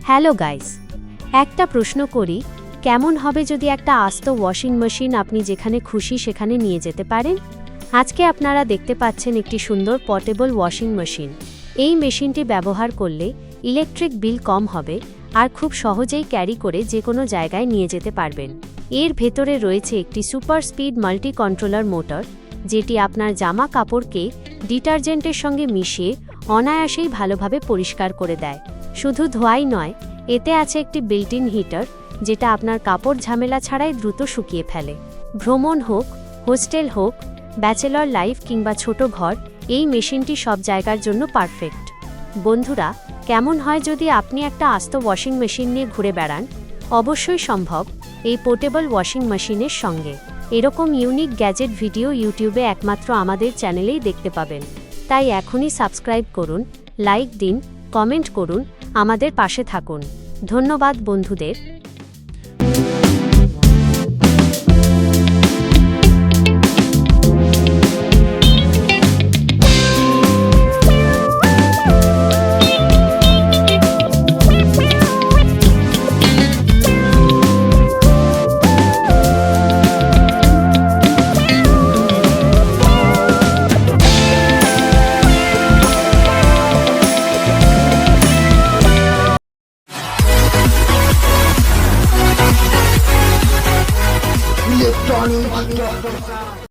Hello guys, একটা প্রশ্ন করি, কেমন হবে যদি একটা আস্ত ওয়াশিং মেশিন আপনি যেখানে খুশি সেখানে নিয়ে যেতে পারেন? আজকে আপনারা দেখতে পাচ্ছেন একটি সুন্দর পোর্টেবল ওয়াশিং মেশিন। এই মেশিনটি ব্যবহার করলে ইলেকট্রিক বিল কম হবে আর খুব সহজেই ক্যারি করে যে কোনো জায়গায় নিয়ে যেতে পারবেন। এর ভেতরে রয়েছে একটি super speed multi controller motor, যেটি আপনার জামা কাপড়কে ডিটারজেন্টের সঙ্গে মিশিয়ে অনায়াসেই ভালোভাবে পরিষ্কার করে দেয়। শুধু ধোয়াই নয়, এতে আছে একটি বিল্ট ইন হিটার, যেটা আপনার কাপড় ঝামেলা ছাড়াই দ্রুত শুকিয়ে ফেলে। ভ্রমণ হোক, হোস্টেল হোক, ব্যাচেলর লাইফ কিংবা ছোট ঘর, এই মেশিনটি সব জায়গার জন্য পারফেক্ট। বন্ধুরা, কেমন হয় যদি আপনি একটা আস্ত ওয়াশিং মেশিন নিয়ে ঘুরে বেড়ান? অবশ্যই সম্ভব এই পোর্টেবল ওয়াশিং মেশিনের সঙ্গে। এরকম ইউনিক গ্যাজেট ভিডিও ইউটিউবে একমাত্র আমাদের চ্যানেলেই দেখতে পাবেন। তাই এখনই সাবস্ক্রাইব করুন, লাইক দিন, কমেন্ট করুন, আমাদের পাশে থাকুন। ধন্যবাদ বন্ধুদের। Electronic